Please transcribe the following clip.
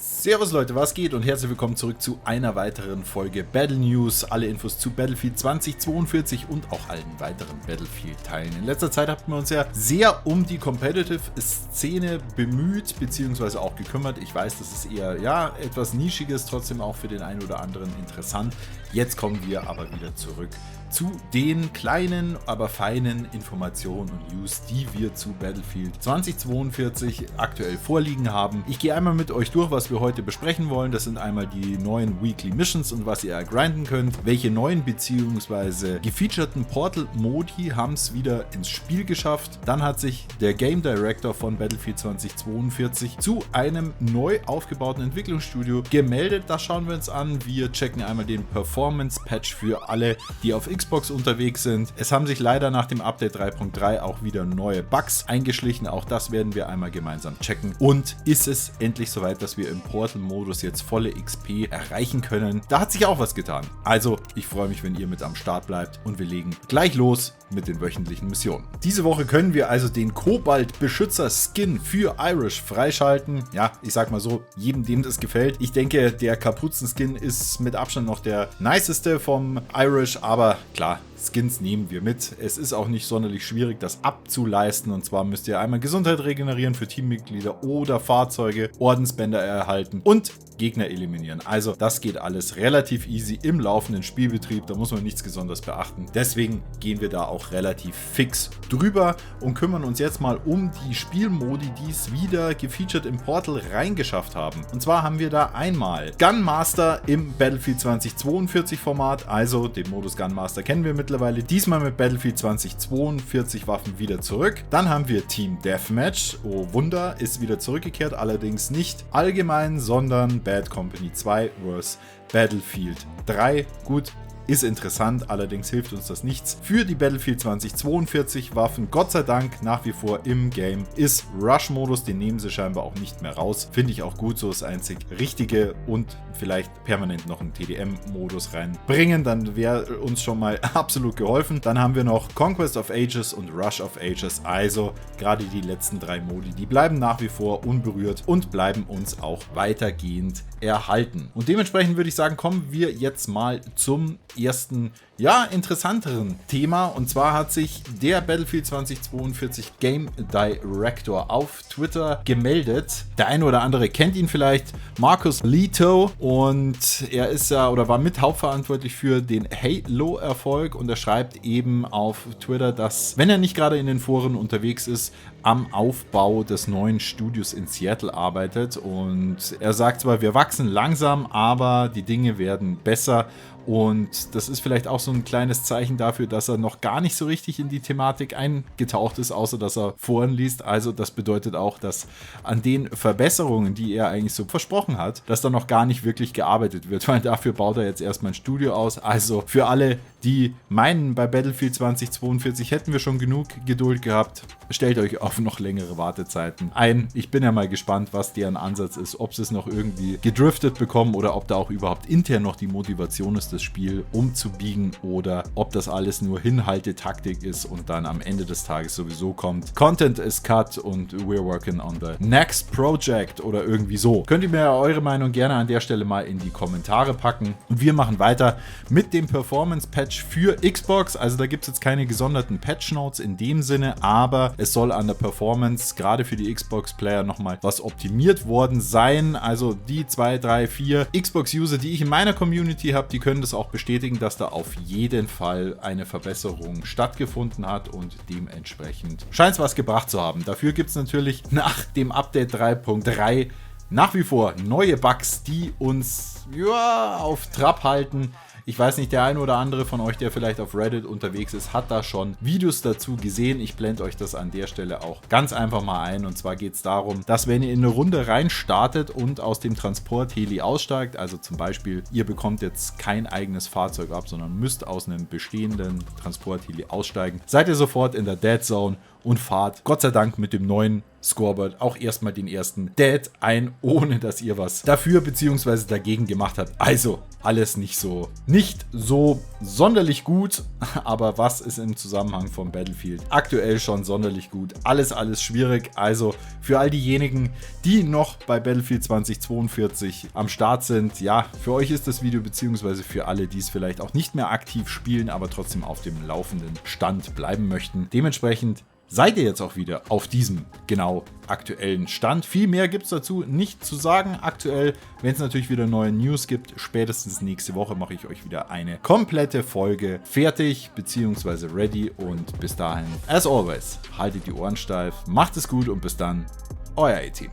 Servus Leute, was geht und herzlich willkommen zurück zu einer weiteren Folge Battle News. Alle Infos zu Battlefield 2042 und auch allen weiteren Battlefield-Teilen. In letzter Zeit haben wir uns ja sehr um die Competitive-Szene bemüht bzw. auch gekümmert. Ich weiß, das ist eher etwas Nischiges, trotzdem auch für den einen oder anderen interessant. Jetzt kommen wir aber wieder zurück zu den kleinen, aber feinen Informationen und News, die wir zu Battlefield 2042 aktuell vorliegen haben. Ich gehe einmal mit euch durch, was wir heute besprechen wollen. Das sind einmal die neuen Weekly Missions und was ihr grinden könnt. Welche neuen bzw. gefeaturten Portal-Modi haben es wieder ins Spiel geschafft. Dann hat sich der Game Director von Battlefield 2042 zu einem neu aufgebauten Entwicklungsstudio gemeldet. Das schauen wir uns an. Wir checken einmal den Performance-Patch für alle, die auf Xbox unterwegs sind. Es haben sich leider nach dem Update 3.3 auch wieder neue Bugs eingeschlichen. Auch das werden wir einmal gemeinsam checken. Und ist es endlich soweit, dass wir im Portal-Modus jetzt volle XP erreichen können? Da hat sich auch was getan. Also, ich freue mich, wenn ihr mit am Start bleibt und wir legen gleich los mit den wöchentlichen Missionen. Diese Woche können wir also den Kobalt-Beschützer-Skin für Irish freischalten. Ja, ich sag mal so, jedem, dem das gefällt. Ich denke, der Kapuzen-Skin ist mit Abstand noch der niceste vom Irish, aber klar, Skins nehmen wir mit. Es ist auch nicht sonderlich schwierig, das abzuleisten. Und zwar müsst ihr einmal Gesundheit regenerieren für Teammitglieder oder Fahrzeuge, Ordensbänder erhalten und Gegner eliminieren. Also das geht alles relativ easy im laufenden Spielbetrieb. Da muss man nichts besonders beachten. Deswegen gehen wir da auch relativ fix drüber und kümmern uns jetzt mal um die Spielmodi, die es wieder gefeatured im Portal reingeschafft haben. Und zwar haben wir da einmal Gunmaster im Battlefield 2042 Format. Also den Modus Gunmaster kennen wir mittlerweile. Diesmal mit Battlefield 2042 Waffen wieder zurück. Dann haben wir Team Deathmatch. Oh Wunder, ist wieder zurückgekehrt. Allerdings nicht allgemein, sondern Bad Company 2 vs. Battlefield 3. Gut, ist interessant, allerdings hilft uns das nichts. Für die Battlefield 2042 Waffen, Gott sei Dank, nach wie vor im Game ist Rush-Modus, den nehmen sie scheinbar auch nicht mehr raus. Finde ich auch gut, so ist einzig richtige und vielleicht permanent noch einen TDM-Modus reinbringen, dann wäre uns schon mal absolut geholfen. Dann haben wir noch Conquest of Ages und Rush of Ages, also gerade die letzten drei Modi, die bleiben nach wie vor unberührt und bleiben uns auch weitergehend erhalten. Und dementsprechend würde ich sagen, kommen wir jetzt mal zum ersten, interessanteren Thema. Und zwar hat sich der Battlefield 2042 Game Director auf Twitter gemeldet. Der eine oder andere kennt ihn vielleicht, Marcus Leto. Und er ist war mit hauptverantwortlich für den Halo-Erfolg. Und er schreibt eben auf Twitter, dass, wenn er nicht gerade in den Foren unterwegs ist, am Aufbau des neuen Studios in Seattle arbeitet. Und er sagt zwar, wir wachsen langsam, aber die Dinge werden besser. Und das ist vielleicht auch so ein kleines Zeichen dafür, dass er noch gar nicht so richtig in die Thematik eingetaucht ist, außer dass er Foren liest. Also das bedeutet auch, dass an den Verbesserungen, die er eigentlich so versprochen hat, dass da noch gar nicht wirklich gearbeitet wird, weil dafür baut er jetzt erstmal ein Studio aus. Also für alle, die meinen, bei Battlefield 2042 hätten wir schon genug Geduld gehabt, stellt euch auf noch längere Wartezeiten ein. Ich bin ja mal gespannt, was deren Ansatz ist, ob sie es noch irgendwie gedriftet bekommen oder ob da auch überhaupt intern noch die Motivation ist, das Spiel umzubiegen oder ob das alles nur Hinhaltetaktik ist und dann am Ende des Tages sowieso kommt. Content is cut und we're working on the next project oder irgendwie so. Könnt ihr mir eure Meinung gerne an der Stelle mal in die Kommentare packen. Und wir machen weiter mit dem Performance Patch für Xbox. Also da gibt es jetzt keine gesonderten Patch Notes in dem Sinne, aber es soll an der Performance gerade für die Xbox-Player nochmal was optimiert worden sein. Also die 2, 3, 4 Xbox-User, die ich in meiner Community habe, die können das auch bestätigen, dass da auf jeden Fall eine Verbesserung stattgefunden hat und dementsprechend scheint es was gebracht zu haben. Dafür gibt es natürlich nach dem Update 3.3 nach wie vor neue Bugs, die uns auf Trab halten. Ich weiß nicht, der eine oder andere von euch, der vielleicht auf Reddit unterwegs ist, hat da schon Videos dazu gesehen. Ich blende euch das an der Stelle auch ganz einfach mal ein. Und zwar geht es darum, dass wenn ihr in eine Runde rein startet und aus dem Transport-Heli aussteigt, also zum Beispiel, ihr bekommt jetzt kein eigenes Fahrzeug ab, sondern müsst aus einem bestehenden Transport-Heli aussteigen, seid ihr sofort in der Dead Zone und fahrt Gott sei Dank mit dem neuen Scoreboard auch erstmal den ersten Dead ein, ohne dass ihr was dafür bzw. dagegen gemacht habt. Also alles nicht so sonderlich gut, aber was ist im Zusammenhang vom Battlefield aktuell schon sonderlich gut? Alles schwierig. Also für all diejenigen, die noch bei Battlefield 2042 am Start sind, ja, für euch ist das Video bzw. für alle, die es vielleicht auch nicht mehr aktiv spielen, aber trotzdem auf dem laufenden Stand bleiben möchten. Dementsprechend seid ihr jetzt auch wieder auf diesem genau aktuellen Stand. Viel mehr gibt es dazu nicht zu sagen aktuell. Wenn es natürlich wieder neue News gibt, spätestens nächste Woche mache ich euch wieder eine komplette Folge fertig bzw. ready. Und bis dahin, as always, haltet die Ohren steif, macht es gut und bis dann, euer A-Team.